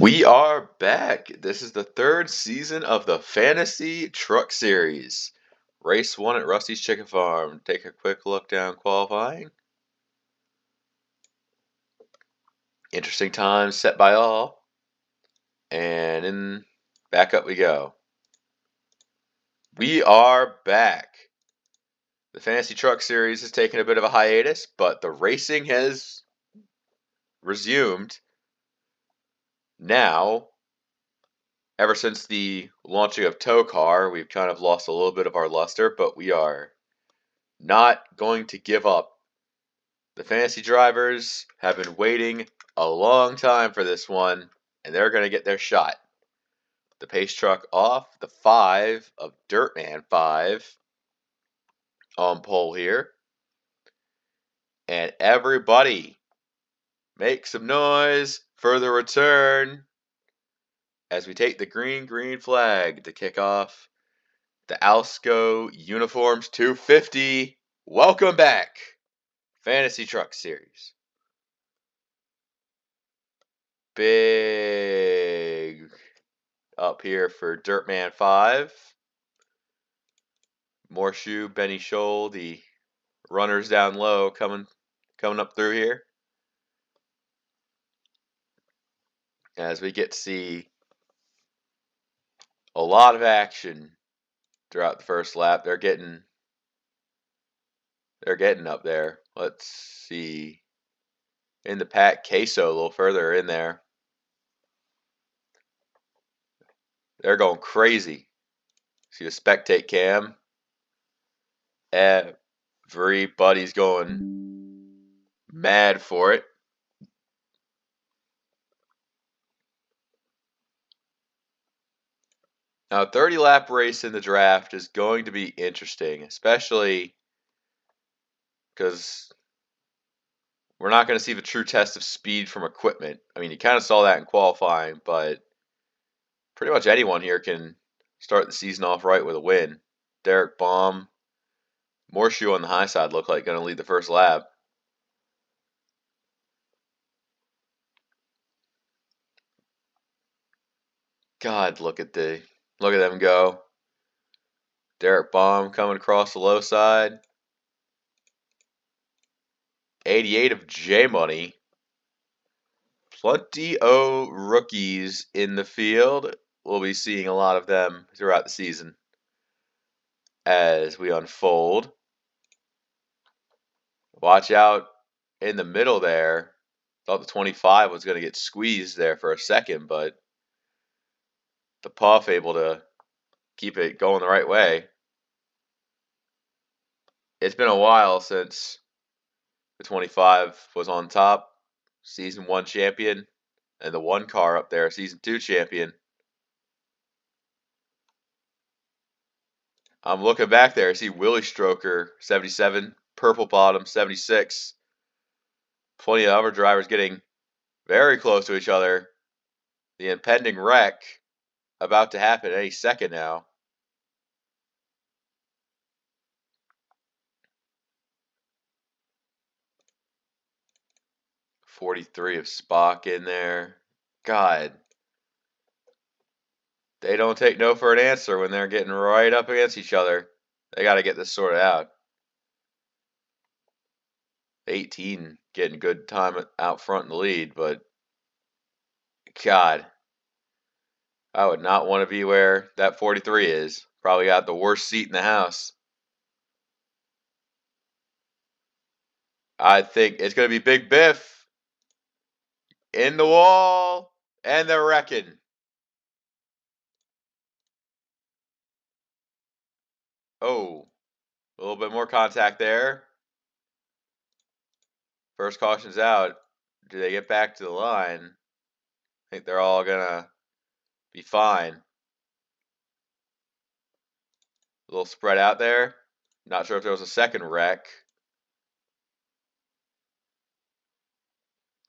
We are back. This is the third season of the Fantasy Truck Series. Race 1 at Rusty's Chicken Farm. Take a quick look down qualifying. Interesting times set by all. And back up we go. We are back. The Fantasy Truck Series has taken a bit of a hiatus, but the racing has resumed. Now, ever since the launching of Tow Car, we've kind of lost a little bit of our luster, but we are not going to give up. The fantasy drivers have been waiting a long time for this one, and they're going to get their shot. The pace truck off, the 5 of Dirtman 5 on pole here. And everybody make some noise for the return as we take the green flag to kick off the Alsco Uniforms 250. Welcome back, Fantasy Truck Series. Big up here for Dirtman 5. Morshoe, Benny Scholl, the runners down low coming up through here. As we get to see a lot of action throughout the first lap. They're getting up there. Let's see. In the pack, Queso a little further in there. They're going crazy. See the spectate cam. Everybody's going mad for it. Now, a 30-lap race in the draft is going to be interesting, especially because we're not going to see the true test of speed from equipment. I mean, you kind of saw that in qualifying, but pretty much anyone here can start the season off right with a win. Derek Baum, Morshoe on the high side look like going to lead the first lap. God, look at them go. Derek Baum coming across the low side. 88 of J Money. Plenty of rookies in the field. We'll be seeing a lot of them throughout the season as we unfold. Watch out in the middle there. Thought the 25 was going to get squeezed there for a second, but the Puff able to keep it going the right way. It's been a while since the 25 was on top. Season 1 champion. And the 1 car up there, Season 2 champion. I'm looking back there. I see Willie Stroker, 77. Purple Bottom, 76. Plenty of other drivers getting very close to each other. The impending wreck about to happen any second now. .43 of Spock in there. God. They don't take no for an answer when they're getting right up against each other. They got to get this sorted out. 18 getting good time out front in the lead, but God, I would not want to be where that 43 is. Probably got the worst seat in the house. I think it's going to be Big Biff in the wall, and they're wrecking. Oh, a little bit more contact there. First caution's out. Do they get back to the line? I think they're all going to be fine. A little spread out there. Not sure if there was a second wreck.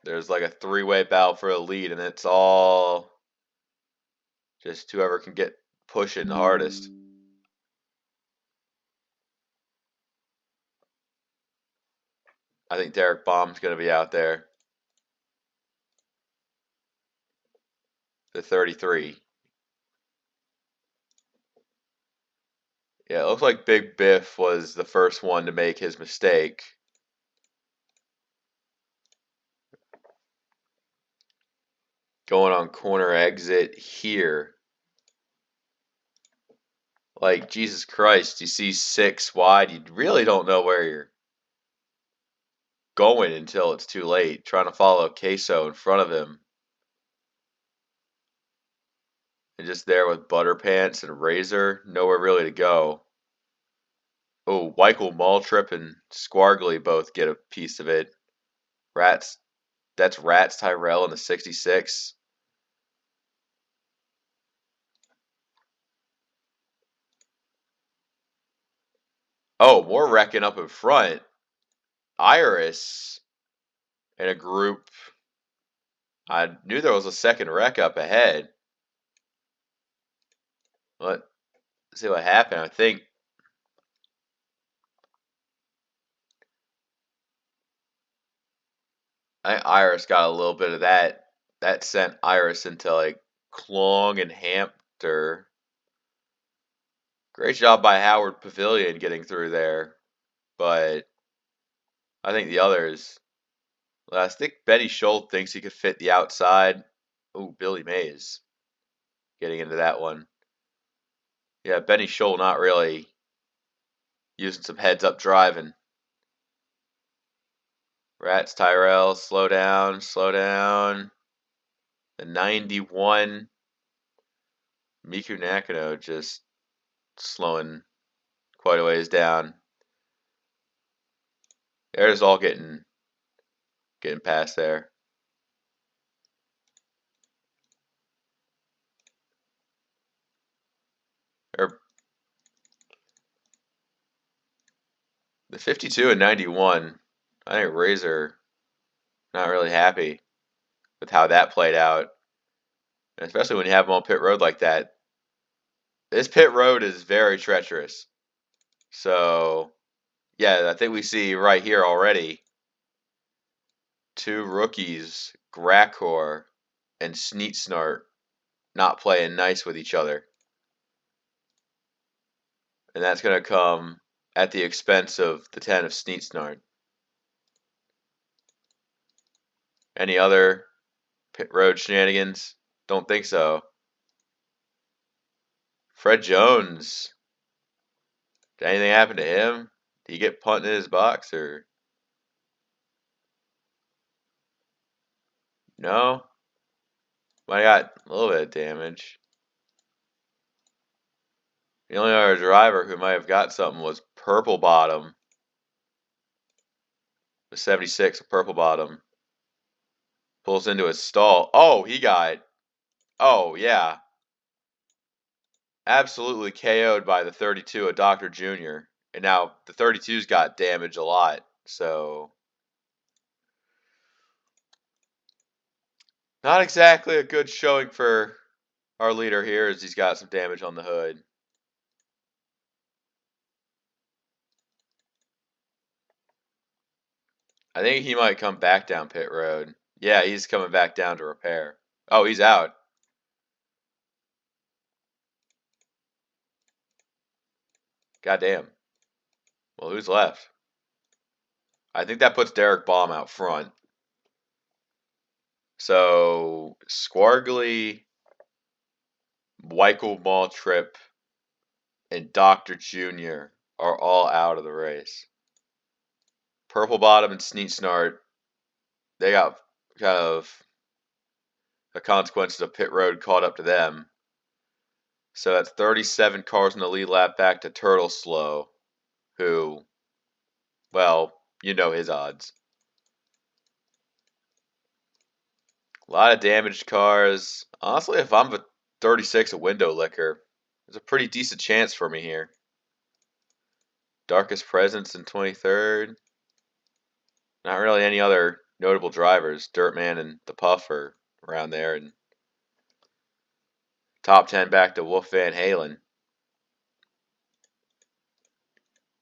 There's like a 3-way battle for the lead, and it's all just whoever can get pushing the hardest. I think Derek Baum's going to be out there. the 33. Yeah, it looks like Big Biff was the first one to make his mistake. Going on corner exit here. Like, Jesus Christ, you see 6 wide, you really don't know where you're going until it's too late. Trying to follow Queso in front of him. And just there with Butter Pants and Razor, nowhere really to go. Oh, Weichel, Maltrip, and Squargly both get a piece of it. That's Rats Tyrell in the 66. Oh, more wrecking up in front. Iris in a group. I knew there was a second wreck up ahead. Let's see what happened. I think Iris got a little bit of that. That sent Iris into like Klong and Hampter. Great job by Howard Pavilion getting through there. But I think the others. I think Benny Schultz thinks he could fit the outside. Oh, Billy Mays getting into that one. Yeah, Benny Schultz not really using some heads up driving. Rats Tyrell, slow down, slow down. The 91. Miku Nakano just slowing quite a ways down. They're just all getting past there. Or the 52 and 91. I think Razor not really happy with how that played out. And especially when you have them on pit road like that. This pit road is very treacherous. So, yeah, I think we see right here already 2 rookies, Grakor and Sneetsnart, not playing nice with each other. And that's going to come at the expense of the 10 of Sneetsnart. Any other pit road shenanigans? Don't think so. Fred Jones. Did anything happen to him? Did he get punted in his box or? No? Might have got a little bit of damage. The only other driver who might have got something was Purple Bottom. The 76 of Purple Bottom. Pulls into his stall. Oh, he got. Oh, yeah. Absolutely KO'd by the 32 of Dr. Jr. And now the 32's got damaged a lot. So. Not exactly a good showing for our leader here as he's got some damage on the hood. I think he might come back down pit road. Yeah, he's coming back down to repair. Oh, he's out. Goddamn. Well, who's left? I think that puts Derek Baum out front. So, Squargly, Weichel Maltrip, and Dr. Jr. are all out of the race. Purple Bottom and Sneetsnart, they got kind of the consequences of pit road caught up to them. So that's 37 cars in the lead lap back to Turtle Slow, who, well, you know his odds. A lot of damaged cars. Honestly, if I'm a 36 a window licker, there's a pretty decent chance for me here. Darkest Presence in 23rd. Not really any other notable drivers. Dirtman and the Puff are around there. And top 10 back to Wolf Van Halen.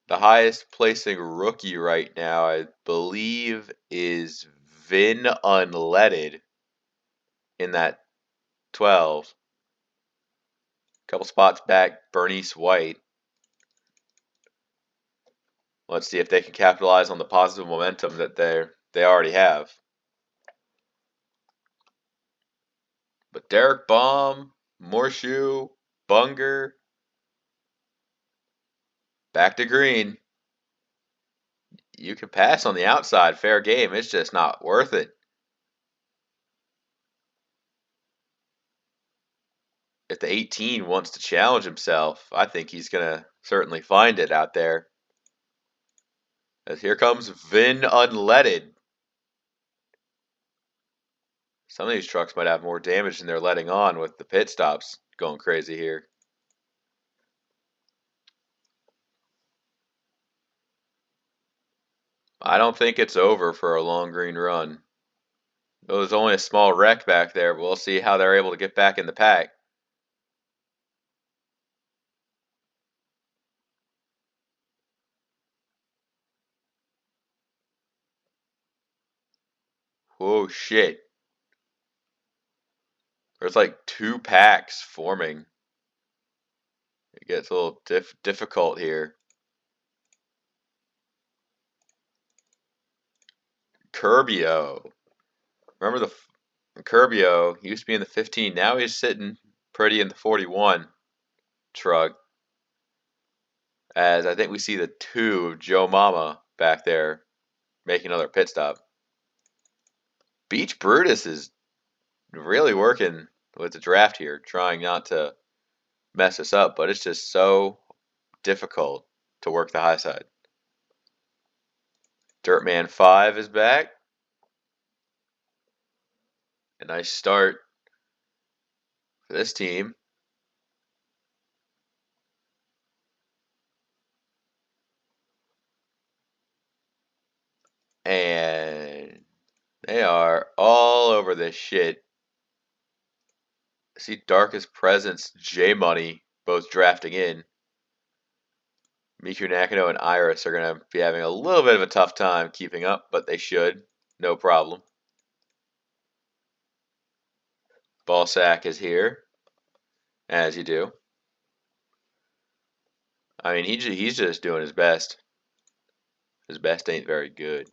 The highest placing rookie right now, I believe, is Vin Unleaded in that 12. Couple spots back, Bernice White. Let's see if they can capitalize on the positive momentum that they already have. But Derek Baum, Morshoe, Bunger, back to green. You can pass on the outside, fair game. It's just not worth it. If the 18 wants to challenge himself, I think he's going to certainly find it out there. As here comes Vin Unleaded. Some of these trucks might have more damage than they're letting on with the pit stops going crazy here. I don't think it's over for a long green run. It was only a small wreck back there, but we'll see how they're able to get back in the pack. Whoa, shit. There's like 2 packs forming. It gets a little difficult here. Curbio. Remember Curbio used to be in the 15. Now he's sitting pretty in the 41 truck. As I think we see the 2 of Joe Mama back there making another pit stop. Beach Brutus is really working with the draft here, trying not to mess us up, but it's just so difficult to work the high side. Dirtman 5 is back. A nice start for this team. And they are all over this shit. I see Darkest Presence, J Money, both drafting in. Miku Nakano and Iris are going to be having a little bit of a tough time keeping up, but they should. No problem. Ballsack is here, as you do. I mean, he's just doing his best. His best ain't very good.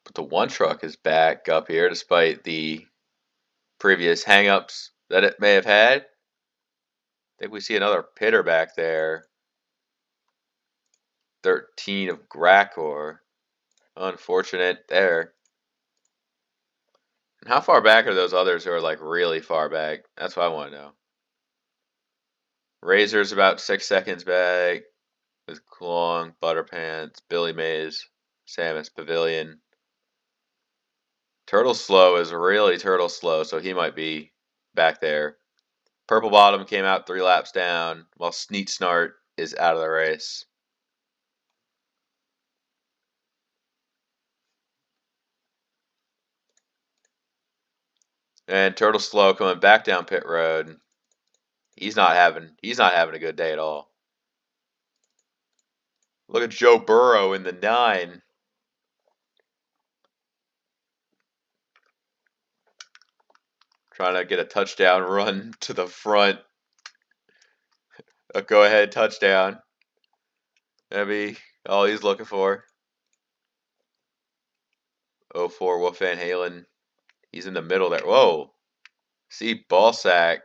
But the one truck is back up here despite the previous hang-ups that it may have had. I think we see another pitter back there. 13 of Grakor. Unfortunate there. And how far back are those others who are like really far back? That's what I want to know. Razor's about 6 seconds back. With Klong, Butterpants, Billy Mays, Samus Pavilion. Turtle Slow is really Turtle Slow, so he might be back there. Purple Bottom came out 3 laps down, while Sneet Snart is out of the race. And Turtle Slow coming back down pit road. He's not having a good day at all. Look at Joe Burrow in the 9. Trying to get a touchdown run to the front. A go-ahead touchdown. That'd be all he's looking for. 04 Wolf Van Halen. He's in the middle there. Whoa. See Ballsack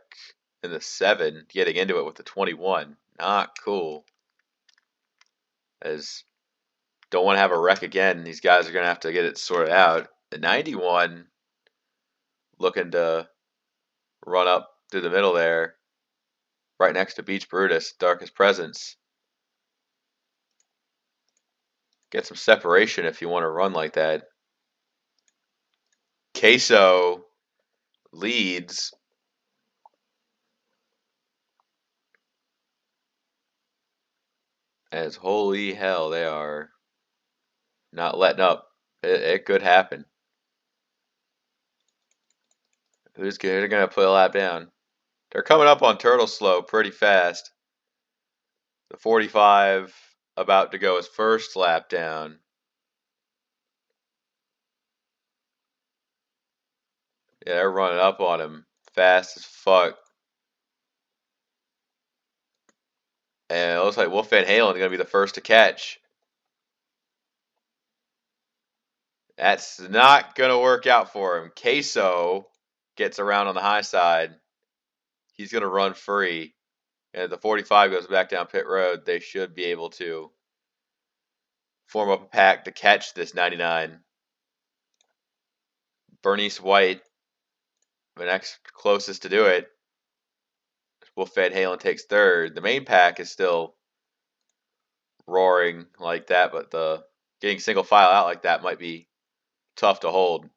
in the 7 getting into it with the 21. Not cool. As don't want to have a wreck again. These guys are going to have to get it sorted out. The 91 looking to run up through the middle there. Right next to Beach Brutus, Darkest Presence. Get some separation if you want to run like that. Queso leads. As holy hell, they are not letting up. It could happen. Who's good? They're going to put a lap down. They're coming up on Turtle Slow pretty fast. The 45 about to go his first lap down. Yeah, they're running up on him fast as fuck. And it looks like Wolf Van Halen is going to be the first to catch. That's not going to work out for him. Queso gets around on the high side. He's going to run free. And if the 45 goes back down pit road, they should be able to form up a pack to catch this 99. Bernice White, the next closest to do it. Wolf Van Halen takes third. The main pack is still roaring like that, but the getting single file out like that might be tough to hold.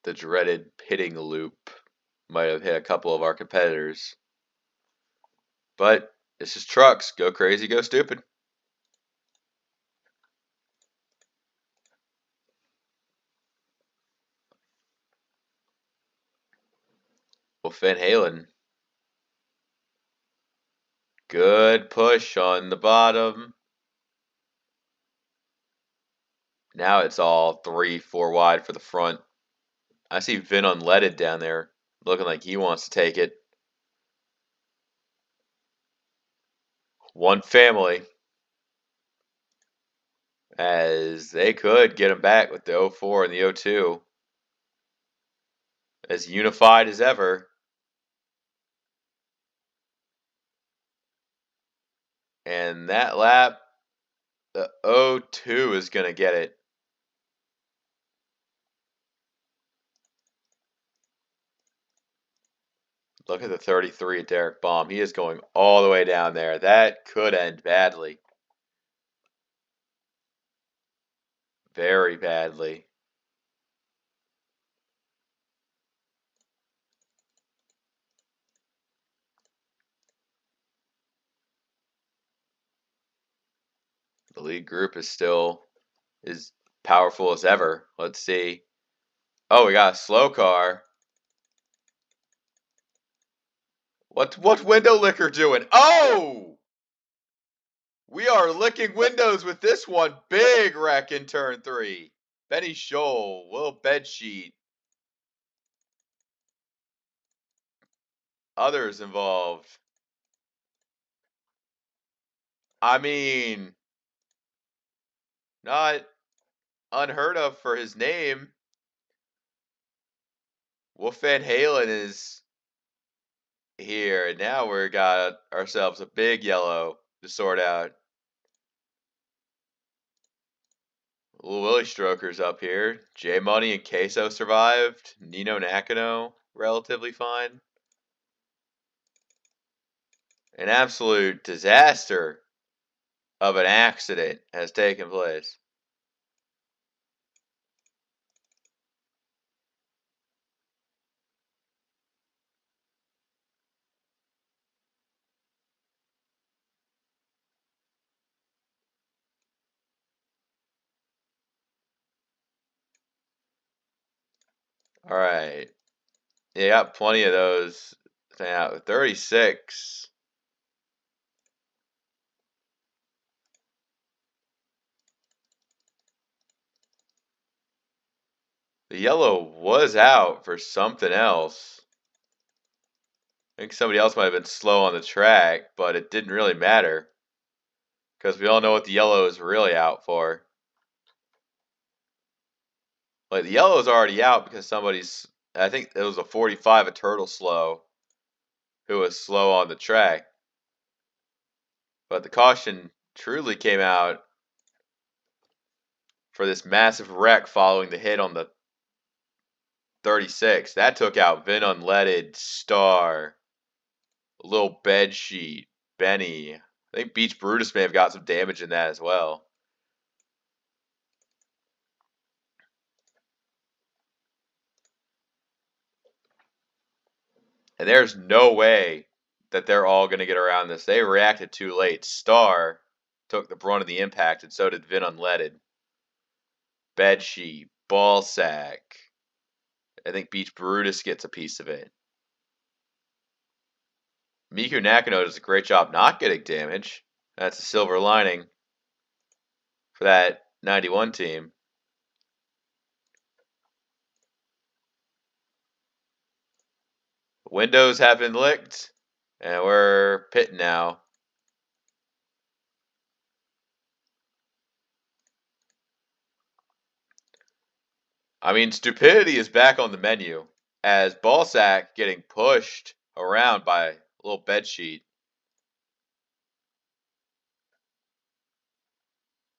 The dreaded pitting loop might have hit a couple of our competitors. But this is trucks. Go crazy, go stupid. Wolf Van Halen. Good push on the bottom. Now it's all 3-4 wide for the front. I see Vin unleaded down there, looking like he wants to take it. One family. As they could get him back with the 04 and the 02. As unified as ever. And that lap, the 02 is going to get it. Look at the 33 at Derek Baum. He is going all the way down there. That could end badly. Very badly. The lead group is still as powerful as ever. Let's see. Oh, we got a slow car. What's window licker doing? Oh! We are licking windows with this one. Big wreck in turn 3. Benny Scholl, little bed sheet. Others involved. I mean, not unheard of for his name. Wolf Van Halen is here. And now we got ourselves a big yellow to sort out. Little Willie Stroker's up here. J Money and Queso survived. Nino Nakano, relatively fine. An absolute disaster of an accident has taken place. All right. You got plenty of those. 36. The yellow was out for something else. I think somebody else might have been slow on the track, but it didn't really matter. Because we all know what the yellow is really out for. Like, the yellow is already out because somebody's... I think it was a 45, a turtle slow, who was slow on the track. But the caution truly came out for this massive wreck following the hit on the 36. That took out Vin Unleaded, Star, Little Bed Sheet, Benny. I think Beach Brutus may have got some damage in that as well. And there's no way that they're all going to get around this. They reacted too late. Star took the brunt of the impact, and so did Vin Unleaded. Bedsheet, Ballsack, I think Beach Brutus gets a piece of it. Miku Nakano does a great job not getting damage. That's a silver lining for that 91 team. Windows have been licked, and we're pitting now. I mean, stupidity is back on the menu as Ballsack getting pushed around by a little bed sheet.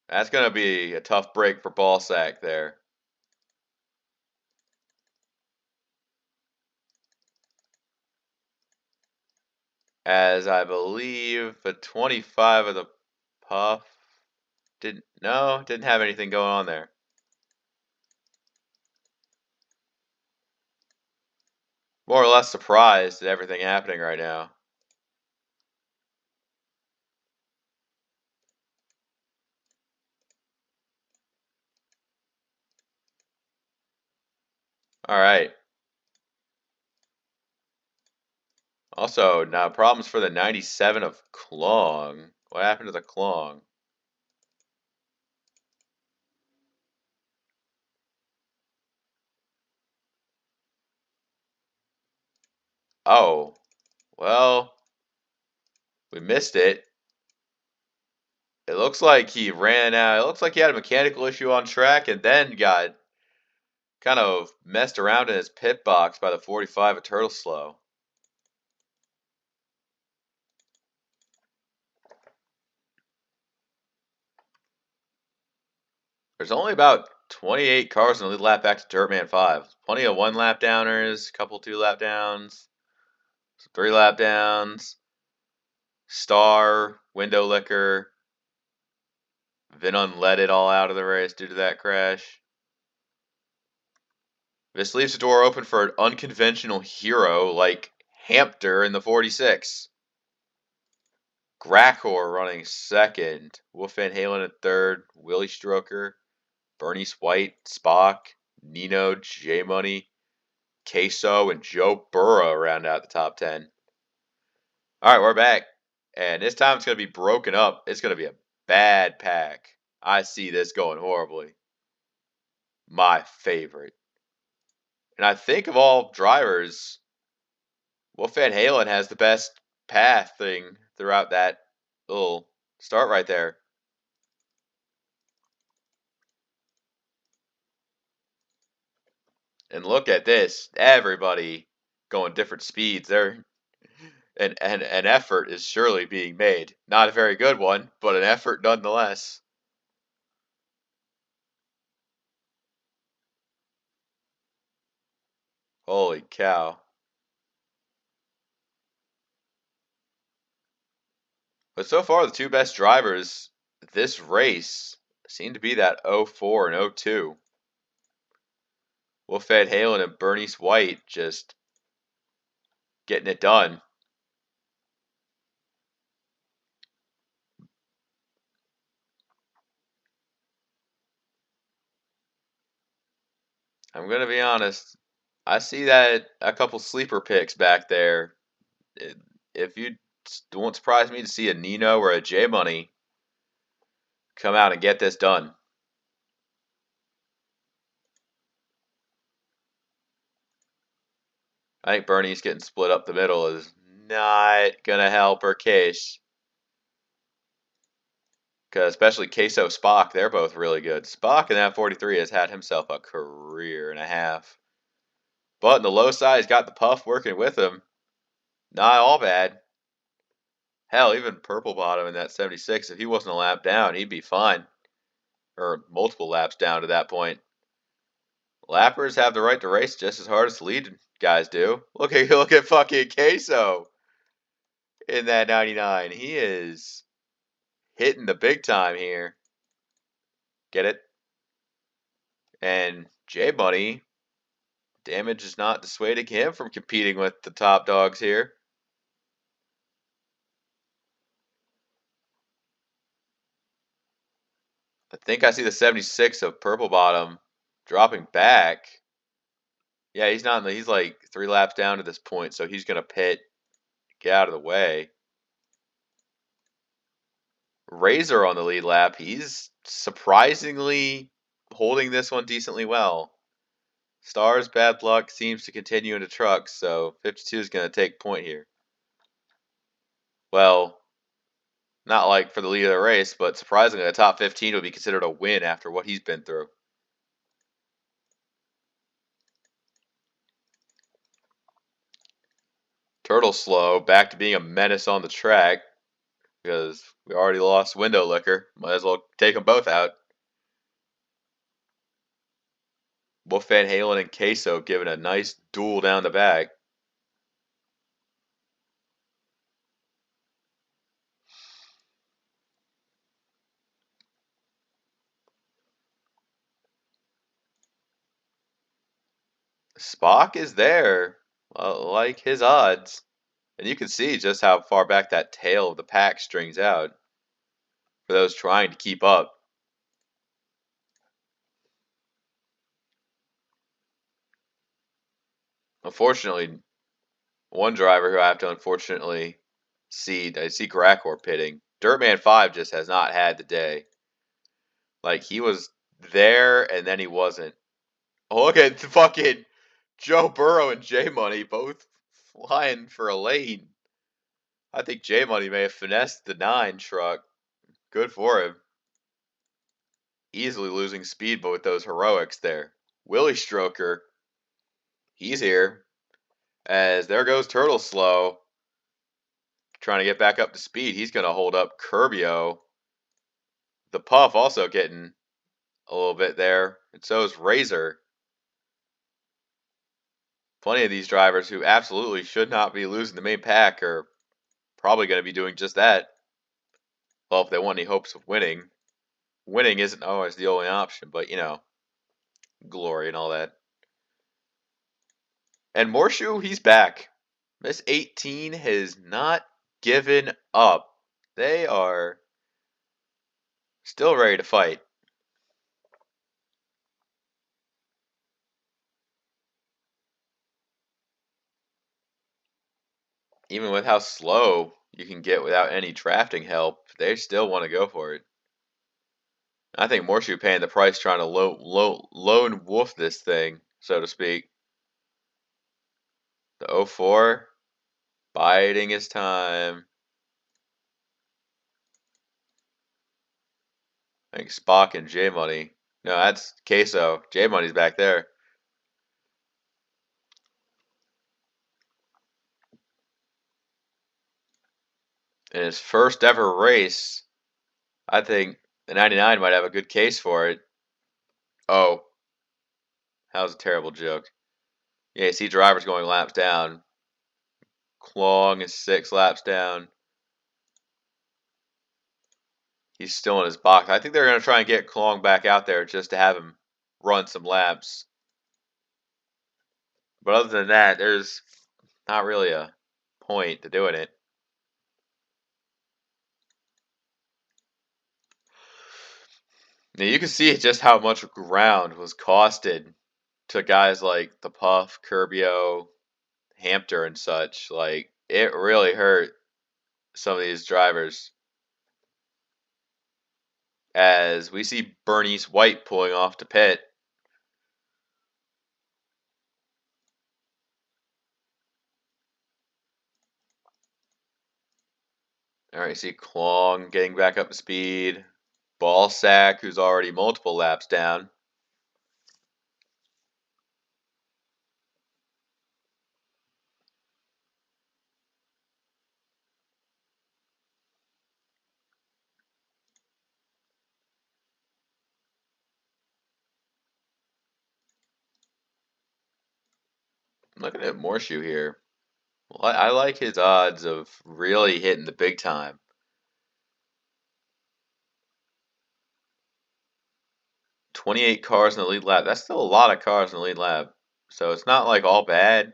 That's going to be a tough break for Ballsack there. As I believe the 25 of the Puff didn't have anything going on there. More or less surprised at everything happening right now. All right. Also, now problems for the 97 of Klong. What happened to the Klong? Oh, well, we missed it. It looks like he ran out. It looks like he had a mechanical issue on track and then got kind of messed around in his pit box by the 45 of Turtle Slow. There's only about 28 cars in the lead lap back to Dirtman 5. Plenty of 1 lap downers, couple 2 lap downs, 3 lap downs, Star, Window Licker, Vinon let it all out of the race due to that crash. This leaves the door open for an unconventional hero like Hampter in the 46. Grakor running second. Wolf Van Halen in third. Willie Stroker, Bernice White, Spock, Nino, J Money, Queso, and Joe Burrow round out the top 10. All right, we're back. And this time it's going to be broken up. It's going to be a bad pack. I see this going horribly. My favorite. And I think of all drivers, Wolf Van Halen has the best path thing throughout that little start right there. And look at this. Everybody going different speeds. There an effort is surely being made. Not a very good one, but an effort nonetheless. Holy cow. But so far, the two best drivers this race seem to be that 04 and 02. Wolf Van Halen and Bernice White just getting it done. I'm going to be honest. I see that a couple sleeper picks back there. If you won't surprise me to see a Nino or a J Money come out and get this done. I think Bernie's getting split up the middle is not going to help her case. Because especially Queso Spock, they're both really good. Spock in that 43 has had himself a career and a half. But in the low side, he's got the Puff working with him. Not all bad. Hell, even Purple Bottom in that 76, if he wasn't a lap down, he'd be fine. Or multiple laps down to that point. Lappers have the right to race just as hard as the lead guys do. Look at fucking Queso in that 99. He is hitting the big time here. Get it? And J Money, damage is not dissuading him from competing with the top dogs here. I think I see the 76 of Purple Bottom dropping back. Yeah, he's not. He's like 3 laps down to this point, so he's gonna pit, get out of the way. Razor on the lead lap. He's surprisingly holding this one decently well. Stars bad luck seems to continue into trucks, so 52 is gonna take point here. Well, not like for the lead of the race, but surprisingly, the top 15 would be considered a win after what he's been through. Turtle slow, back to being a menace on the track because we already lost Window Liquor. Might as well take them both out. Wolf Van Halen and Queso giving a nice duel down the back. Spock is there, like his odds. And you can see just how far back that tail of the pack strings out for those trying to keep up. Unfortunately, one driver who I have to unfortunately see, I see Grakor pitting. Dirtman 5 just has not had the day. Like, he was there and then he wasn't. Oh, look at fucking Joe Burrow and J Money both flying for a lane. I think J Money may have finessed the 9 truck. Good for him. Easily losing speed, but with those heroics there. Willie Stroker, he's here. As there goes Turtle Slow. Trying to get back up to speed. He's going to hold up Curbio. The Puff also getting a little bit there. And so is Razor. Plenty of these drivers who absolutely should not be losing the main pack are probably going to be doing just that. Well, if they want any hopes of winning. Winning isn't always the only option, but you know, glory and all that. And Morshu, he's back. Miss 18 has not given up. They are still ready to fight. Even with how slow you can get without any drafting help, they still want to go for it. I think Morshu paying the price trying to lone wolf this thing, so to speak. The 04, biding his time. I think Spock and J Money. No, that's Queso. J Money's back there. In his first ever race, I think the 99 might have a good case for it. Oh, that was a terrible joke. Yeah, you see drivers going laps down. Klong is 6 laps down. He's still in his box. I think they're going to try and get Klong back out there just to have him run some laps. But other than that, there's not really a point to doing it. Now you can see just how much ground was costed to guys like the Puff, Curbio, Hampter, and such. Like, it really hurt some of these drivers. As we see Bernice White pulling off to pit. All right, you see Klong getting back up to speed. Ballsack, who's already multiple laps down. I'm looking at Morshu here. Well, I like his odds of really hitting the big time. 28 cars in the lead lap. That's still a lot of cars in the lead lap. So it's not like all bad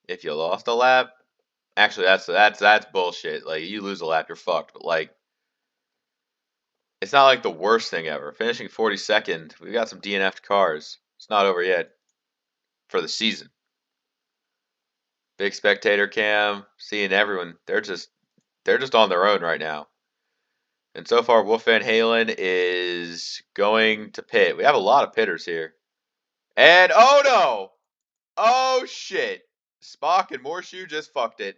if you lost a lap. Actually, that's bullshit. Like, you lose a lap, you're fucked. But like, it's not like the worst thing ever. Finishing 42nd, we got some DNF'd cars. It's not over yet for the season. Big spectator cam, seeing everyone. They're just on their own right now. And so far, Wolf Van Halen is going to pit. We have a lot of pitters here. And oh no! Oh shit! Spock and Morshoe just fucked it.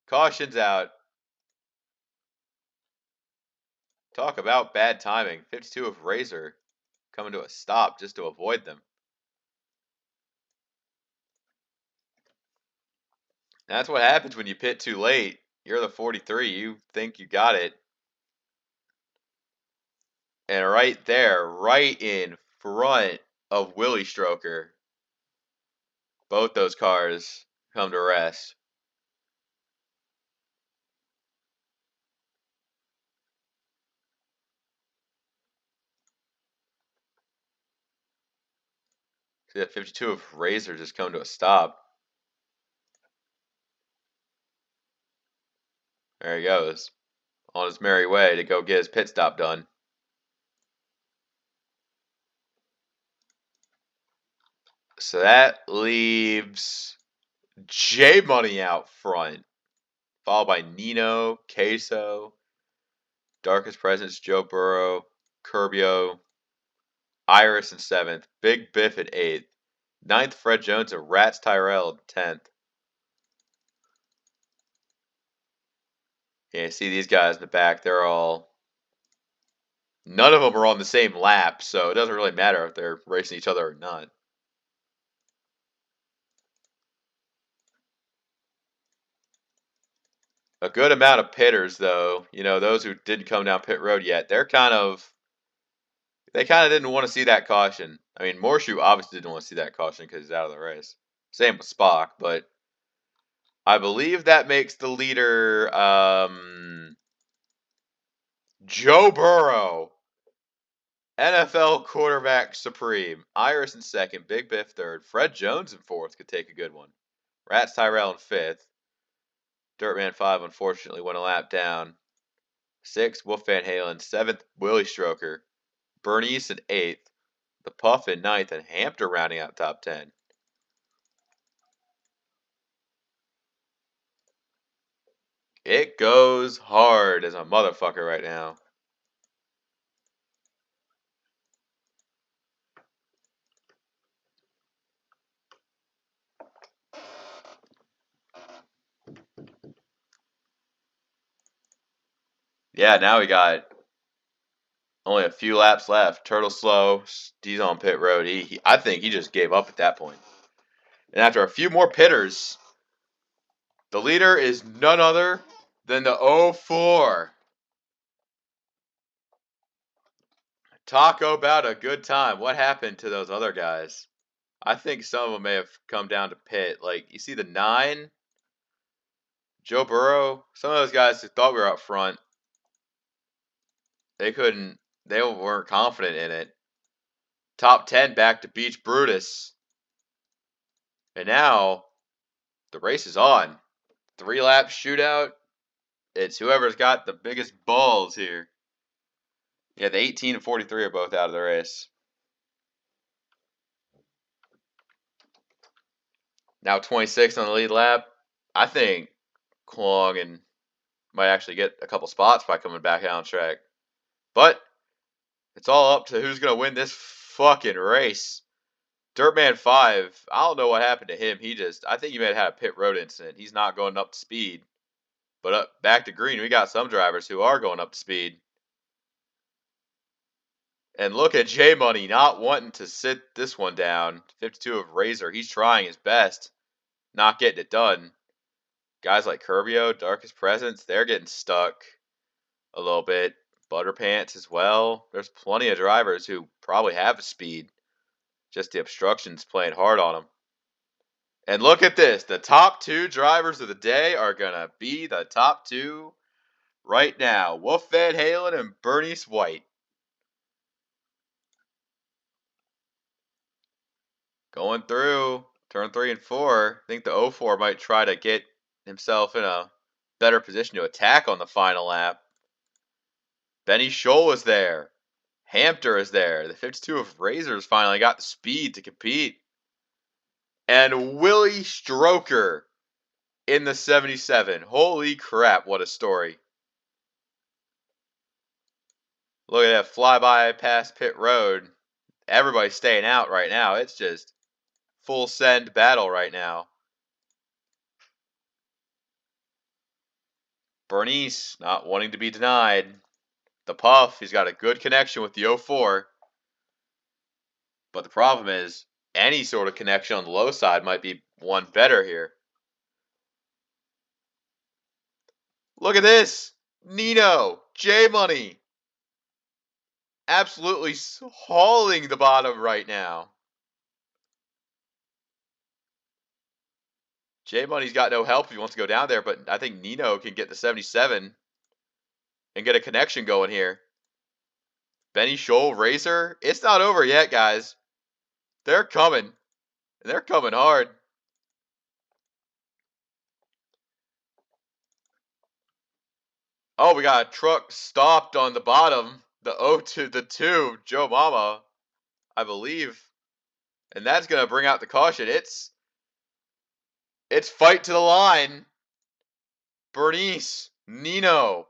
Caution's out. Talk about bad timing. 52 of Razor coming to a stop just to avoid them. That's what happens when you pit too late. You're the 43. You think you got it. And right there, right in front of Willie Stroker, both those cars come to rest. See that 52 of Razor just come to a stop. There he goes. On his merry way to go get his pit stop done. So that leaves J Money out front, followed by Nino, Queso, Darkest Presence, Joe Burrow, Curbio, Iris in 7th, Big Biff in 8th, 9th Fred Jones and Rats Tyrell in 10th. Yeah, see these guys in the back, none of them are on the same lap, so it doesn't really matter if they're racing each other or not. A good amount of pitters, though, those who didn't come down pit road yet, they kind of didn't want to see that caution. I mean, Morshoe obviously didn't want to see that caution because he's out of the race. Same with Spock, but I believe that makes the leader Joe Burrow, NFL quarterback supreme. Iris in 2nd, Big Biff 3rd, Fred Jones in 4th could take a good one. Rats Tyrell in 5th. Dirtman 5 unfortunately went a lap down. 6th, Wolf Van Halen. 7th, Willie Stroker. Bernice in 8th. The Puff in 9th, and Hampton rounding out top 10. It goes hard as a motherfucker right now. Yeah, now we got only a few laps left. Turtle slow. He's on pit road. I think he just gave up at that point. And after a few more pitters, the leader is none other than the 04. Talk about a good time. What happened to those other guys? I think some of them may have come down to pit. Like, you see the 9, Joe Burrow, some of those guys who thought we were up front, they weren't confident in it. Top 10 back to Beach Brutus. And now, the race is on. 3-lap shootout. It's whoever's got the biggest balls here. Yeah, the 18 and 43 are both out of the race. Now 26 on the lead lap. I think Kwong and might actually get a couple spots by coming back out on track. But it's all up to who's going to win this fucking race. Dirtman 5, I don't know what happened to him. I think he may have had a pit road incident. He's not going up to speed. But back to green, we got some drivers who are going up to speed. And look at J Money not wanting to sit this one down. 52 of Razor. He's trying his best. Not getting it done. Guys like Curbio, Darkest Presence, they're getting stuck a little bit. Butterpants as well. There's plenty of drivers who probably have the speed. Just the obstructions playing hard on them. And look at this. The top 2 drivers of the day are going to be the top 2 right now. Wolf Van Halen and Bernice White. Going through turn 3 and 4. I think the 04 might try to get himself in a better position to attack on the final lap. Benny Scholl is there. Hampter is there. The 52 of Razors finally got the speed to compete. and Willie Stroker in the 77. Holy crap, what a story. Look at that flyby past pit road. Everybody's staying out right now. It's just full send battle right now. Bernice not wanting to be denied. The Puff, he's got a good connection with the 04. But the problem is, any sort of connection on the low side might be one better here. Look at this. Nino, J-Money. Absolutely hauling the bottom right now. J-Money's got no help if he wants to go down there, but I think Nino can get the 77 and get a connection going here. Benny Scholl, Razor. It's not over yet, guys. They're coming. And they're coming hard. Oh, we got a truck stopped on the bottom. The 0 the 2, Joe Mama, I believe. And that's going to bring out the caution. It's fight to the line. Bernice, Nino.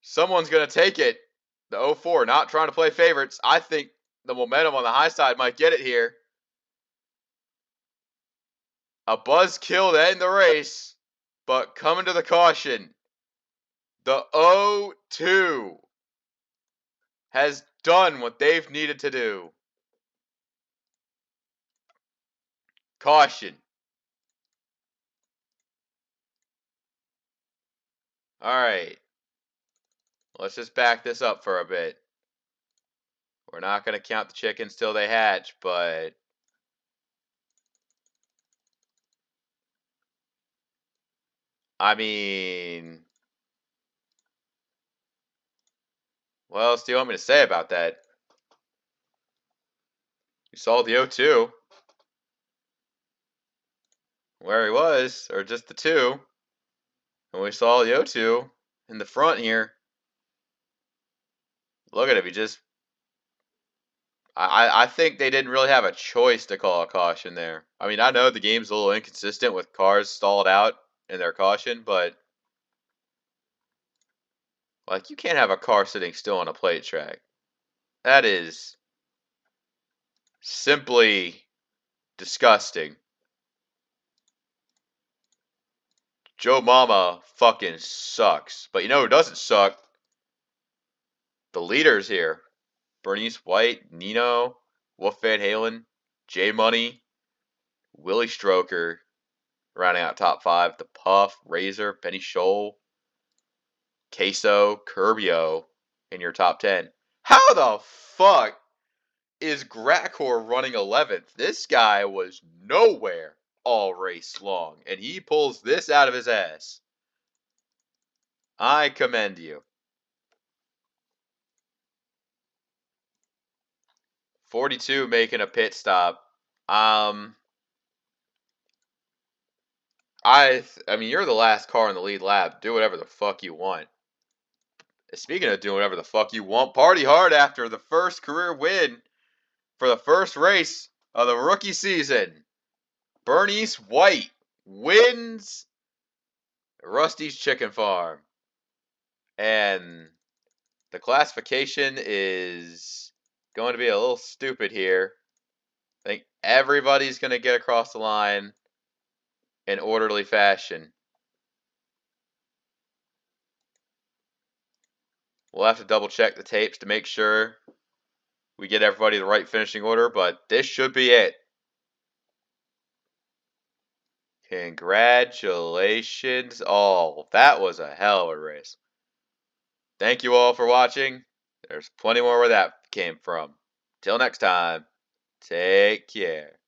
Someone's going to take it. The 04 not trying to play favorites. I think the momentum on the high side might get it here. A buzzkill to end the race, but coming to the caution. The 0-2 has done what they've needed to do. Caution. All right. Let's just back this up for a bit. We're not going to count the chickens till they hatch, but I mean, what else do you want me to say about that? You saw the 0-2, where he was, or just the 2. And we saw the 0-2 in the front here. Look at him. He just... I think they didn't really have a choice to call a caution there. I mean, I know the game's a little inconsistent with cars stalled out in their caution, but like, you can't have a car sitting still on a plate track. That is simply disgusting. Joe Mama fucking sucks. But you know who doesn't suck? The leaders here. Bernice White, Nino, Wolf Van Halen, J-Money, Willie Stroker, rounding out top 5. The Puff, Razor, Benny Scholl, Queso, Curbio in your top 10. How the fuck is Grakor running 11th? This guy was nowhere all race long, and he pulls this out of his ass. I commend you. 42 making a pit stop. I mean, you're the last car in the lead lap. Do whatever the fuck you want. Speaking of doing whatever the fuck you want, party hard after the first career win for the first race of the rookie season. Bernice White wins Rusty's Chicken Farm. And the classification is going to be a little stupid here. I think everybody's going to get across the line in orderly fashion. We'll have to double check the tapes to make sure we get everybody the right finishing order, but this should be it. Congratulations all. That was a hell of a race. Thank you all for watching. There's plenty more where that came from. Till next time, take care.